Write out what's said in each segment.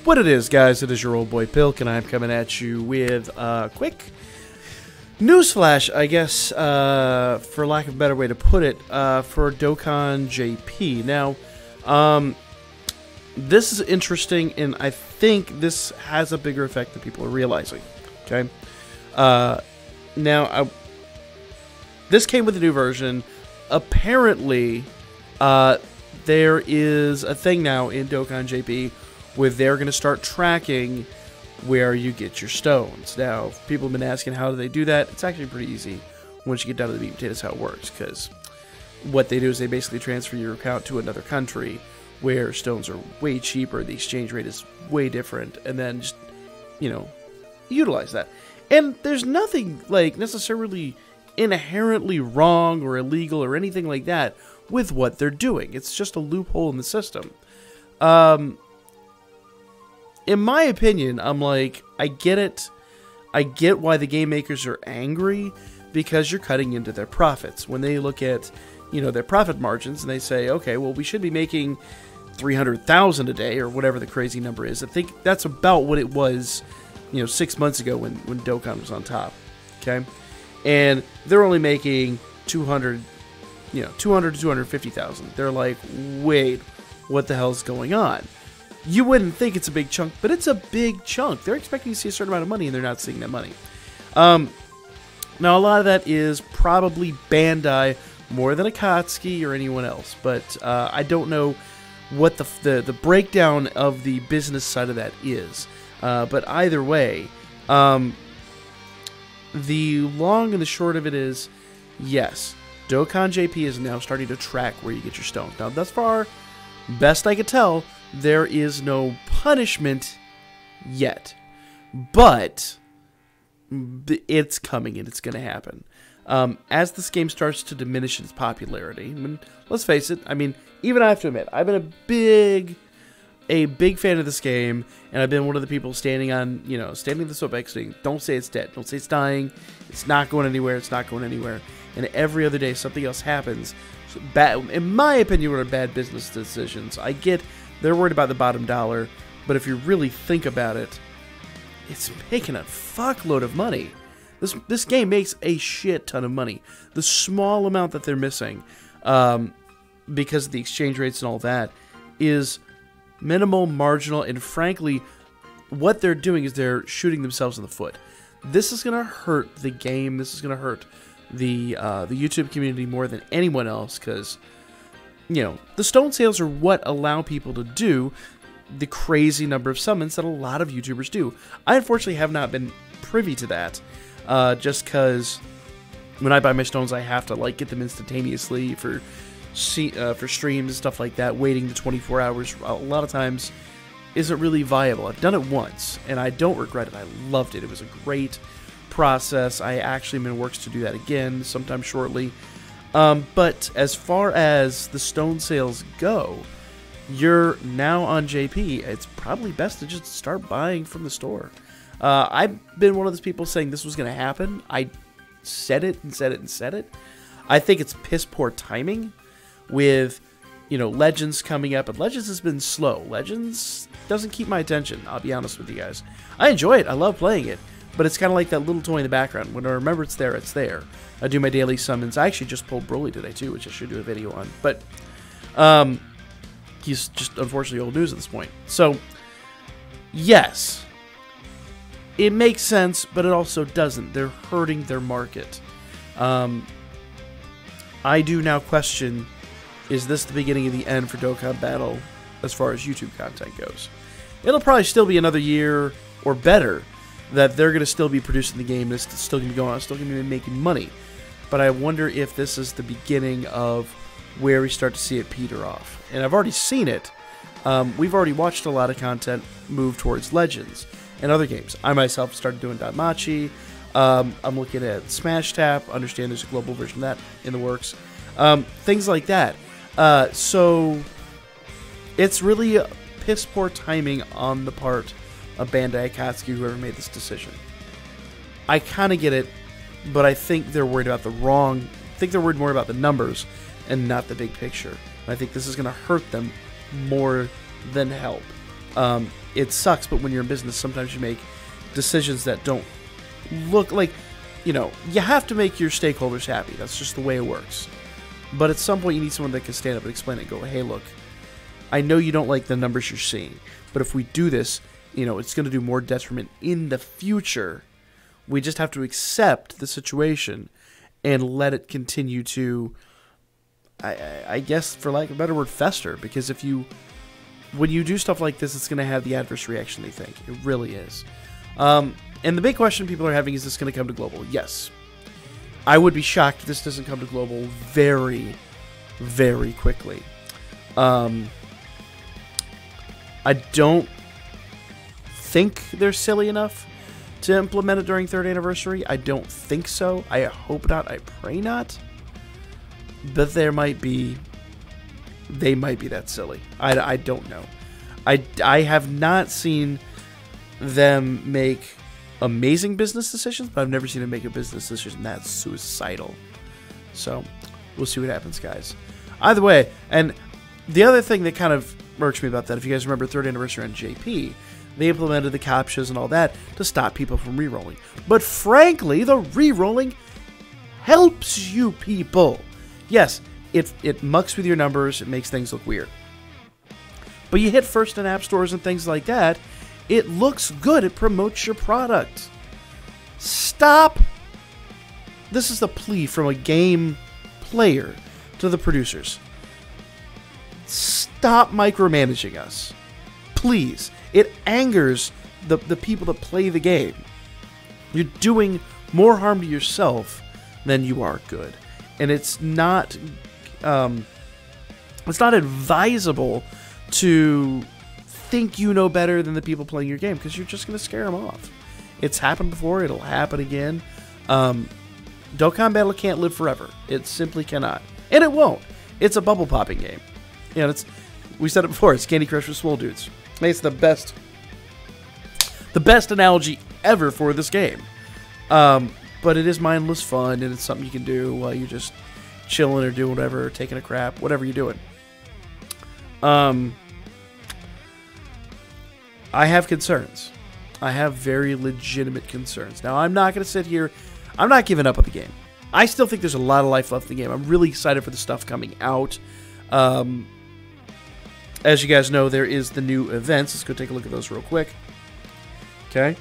What it is, guys, it is your old boy Pilk, and I'm coming at you with a quick newsflash, I guess, for lack of a better way to put it, for Dokkan JP. Now, this is interesting, and I think this has a bigger effect than people are realizing, okay? This came with a new version. Apparently, there is a thing now in Dokkan JP where they're going to start tracking where you get your stones. Now, people have been asking how do they do that. It's actually pretty easy once you get down to the meat and potatoes how it works, because what they do is they basically transfer your account to another country where stones are way cheaper, the exchange rate is way different, and then just, you know, utilize that. And there's nothing, like, necessarily inherently wrong or illegal or anything like that with what they're doing. It's just a loophole in the system. In my opinion, I'm like, I get it. I get why the game makers are angry, because you're cutting into their profits. When they look at, you know, their profit margins and they say, okay, well, we should be making 300,000 a day or whatever the crazy number is. I think that's about what it was, you know, 6 months ago when Dokkan was on top. Okay, and they're only making 200 to 250,000. They're like, wait, what the hell's going on? You wouldn't think it's a big chunk, but it's a big chunk. They're expecting to see a certain amount of money, and they're not seeing that money. Now, a lot of that is probably Bandai more than Akatsuki or anyone else, but I don't know what the breakdown of the business side of that is. But either way, the long and the short of it is, yes, Dokkan JP is now starting to track where you get your stones. Now, thus far, best I could tell, there is no punishment yet, but it's coming and it's going to happen. As this game starts to diminish its popularity, I mean, let's face it, I mean, even I have to admit, I've been a big fan of this game, and I've been one of the people standing on the soapbox saying, don't say it's dead, don't say it's dying, it's not going anywhere, it's not going anywhere. And every other day something else happens. So bad, in my opinion, what are bad business decisions. I get they're worried about the bottom dollar, but if you really think about it, it's making a fuckload of money. This game makes a shit ton of money. The small amount that they're missing, because of the exchange rates and all that, is minimal, marginal, and frankly, what they're doing is they're shooting themselves in the foot. This is going to hurt the game. This is going to hurt the YouTube community more than anyone else, because, you know, the stone sales are what allow people to do the crazy number of summons that a lot of YouTubers do. I unfortunately have not been privy to that, just because when I buy my stones, I have to like get them instantaneously for streams and stuff like that. Waiting the 24 hours a lot of times isn't really viable. I've done it once, and I don't regret it. I loved it. It was a great process. I actually am in works to do that again sometime shortly. But as far as the stone sales go, you're now on JP. It's probably best to just start buying from the store. I've been one of those people saying this was going to happen. I said it and said it and said it. I think it's piss poor timing with, you know, Legends coming up, but Legends has been slow. Legends doesn't keep my attention, I'll be honest with you guys. I enjoy it. I love playing it. But it's kind of like that little toy in the background. When I remember it's there, it's there. I do my daily summons. I actually just pulled Broly today, too, which I should do a video on. But he's just, unfortunately, old news at this point. So, yes, it makes sense, but it also doesn't. They're hurting their market. I do now question, is this the beginning of the end for Dokkan Battle as far as YouTube content goes? It'll probably still be another year or better that they're going to still be producing the game, it's still going to be going on, still going to be making money. But I wonder if this is the beginning of where we start to see it peter off. And I've already seen it. We've already watched a lot of content move towards Legends and other games. I myself started doing Danmachi. I'm looking at Smash Tap. Understand there's a global version of that in the works. Things like that. So it's really piss poor timing on the part of Bandai, Akatsuki, whoever made this decision. I kind of get it, but I think they're worried about I think they're worried more about the numbers and not the big picture. I think this is going to hurt them more than help. It sucks, but when you're in business, sometimes you make decisions that don't look like, you have to make your stakeholders happy. That's just the way it works. But at some point, you need someone that can stand up and explain it and go, hey, look, I know you don't like the numbers you're seeing, but if we do this, it's going to do more detriment in the future. We just have to accept the situation and let it continue to, I guess, for lack of a better word, fester. Because when you do stuff like this, it's going to have the adverse reaction they think. It really is. And the big question people are having, is this going to come to global? Yes. I would be shocked if this doesn't come to global very, very quickly. I don't think they're silly enough to implement it during 3rd anniversary. I don't think so. I hope not. I pray not. But they might be that silly. I don't know. I have not seen them make amazing business decisions, but I've never seen them make a business decision that's suicidal. So we'll see what happens, guys. Either way, and the other thing that kind of irks me about that, if you guys remember 3rd anniversary on JP, they implemented the captchas and all that to stop people from re-rolling. But frankly, the re-rolling helps you people. Yes, it mucks with your numbers. It makes things look weird. But you hit first in app stores and things like that, it looks good. It promotes your product. Stop. This is the plea from a game player to the producers. Stop micromanaging us. Please. It angers the people that play the game. You're doing more harm to yourself than you are good. And it's not advisable to think you know better than the people playing your game, because you're just going to scare them off. It's happened before. It'll happen again. Dokkan Battle can't live forever. It simply cannot. And it won't. It's a bubble popping game. We said it before. It's Candy Crush for swole dudes. It's the best analogy ever for this game. But it is mindless fun, and it's something you can do while you're just chilling or doing whatever, or taking a crap, whatever you're doing. I have concerns. I have very legitimate concerns. Now, I'm not going to sit here. I'm not giving up on the game. I still think there's a lot of life left in the game. I'm really excited for the stuff coming out. As you guys know, there is the new events. Let's go take a look at those real quick. Okay.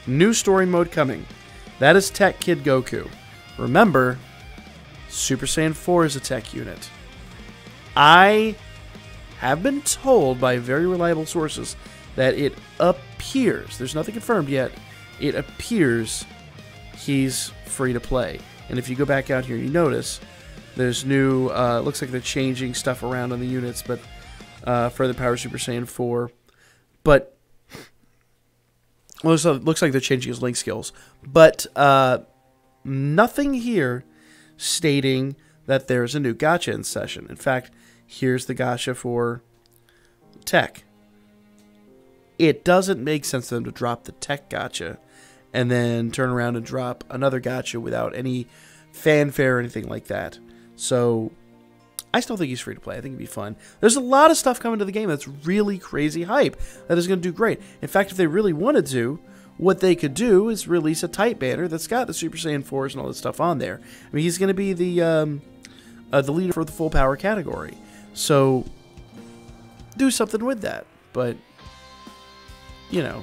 New story mode coming. That is Tech Kid Goku. Remember, Super Saiyan 4 is a tech unit. I have been told by very reliable sources that it appears, there's nothing confirmed yet, it appears he's free to play. And if you go back out here, you notice there's new, looks like they're changing stuff around on the units, but further power Super Saiyan 4. But, well, so it looks like they're changing his link skills. But nothing here stating that there's a new gacha in session. In fact, here's the gacha for tech. It doesn't make sense for them to drop the tech gacha and then turn around and drop another gacha without any fanfare or anything like that. So I still think he's free to play. I think it'd be fun. There's a lot of stuff coming to the game that's really crazy hype that is going to do great. In fact, if they really wanted to, what they could do is release a type banner that's got the Super Saiyan 4s and all that stuff on there. I mean, he's going to be the leader for the full power category. So do something with that. But, you know,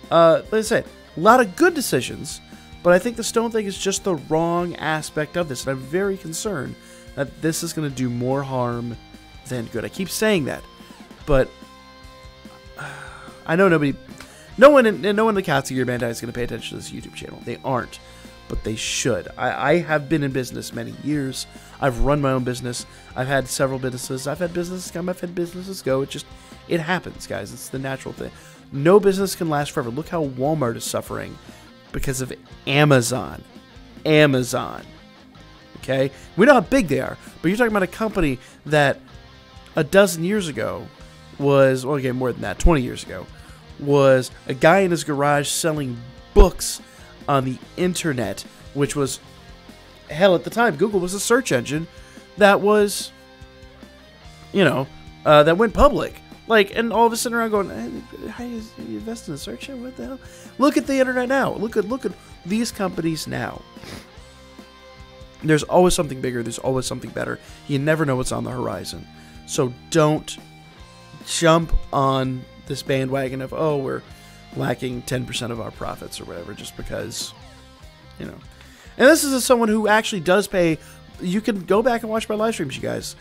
like I said, a lot of good decisions, but I think the stone thing is just the wrong aspect of this. And I'm very concerned that this is going to do more harm than good. I keep saying that, but I know no one in the Katsugear Bandai is going to pay attention to this YouTube channel. They aren't, but they should. I have been in business many years. I've run my own business. I've had several businesses. I've had businesses come, I've had businesses go. It happens, guys. It's the natural thing. No business can last forever. Look how Walmart is suffering because of Amazon. Amazon. Okay? We know how big they are, but you're talking about a company that a dozen years ago was, well, okay, more than that, 20 years ago, was a guy in his garage selling books on the internet, which was, hell, at the time, Google was a search engine that was, you know, that went public. Like, and all of us sitting around going, how do you invest in a search engine? What the hell? Look at the internet now. Look at these companies now. There's always something bigger. There's always something better. You never know what's on the horizon. So don't jump on this bandwagon of, oh, we're lacking 10% of our profits or whatever just because, you know. And this is as someone who actually does pay. You can go back and watch my live streams, you guys.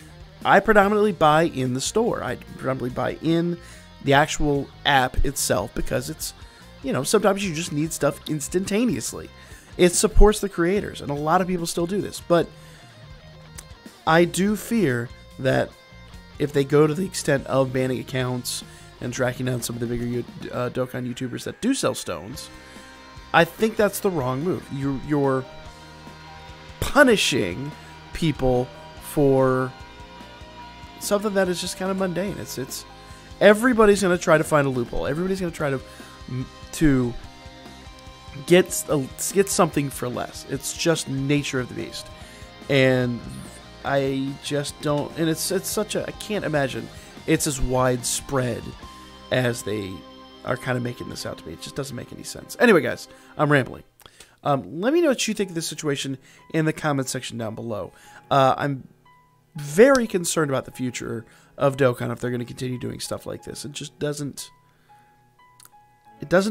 I predominantly buy in the store. I predominantly buy in the actual app itself because it's, you know, sometimes you just need stuff instantaneously. It supports the creators, and a lot of people still do this. But I do fear that if they go to the extent of banning accounts and tracking down some of the bigger Dokkan YouTubers that do sell stones, I think that's the wrong move. You're punishing people for something that is just kind of mundane. It's everybody's going to try to find a loophole. Everybody's going to try to get something for less. It's just nature of the beast. And I just don't, and it's such a, I can't imagine it's as widespread as they are kind of making this out to be. It just doesn't make any sense. Anyway, guys, I'm rambling. Let me know what you think of this situation in the comment section down below. I'm very concerned about the future of Dokkan if they're going to continue doing stuff like this. It just doesn't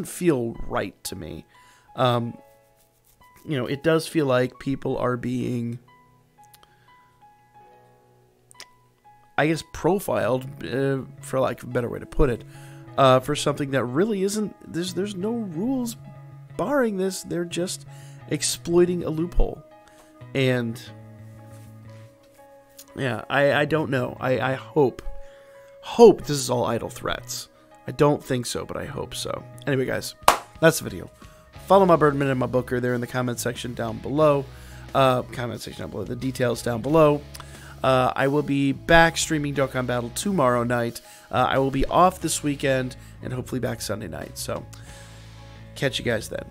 feel right to me. You know, it does feel like people are being, I guess, profiled, for lack of a better way to put it, for something that really isn't. There's no rules barring this. They're just exploiting a loophole. And yeah, I don't know. I hope this is all idle threats. I don't think so, but I hope so. Anyway, guys, that's the video. Follow my Birdman and my Booker there in the comment section down below. The details down below. I will be back streaming Dokkan Battle tomorrow night. I will be off this weekend and hopefully back Sunday night. So, catch you guys then.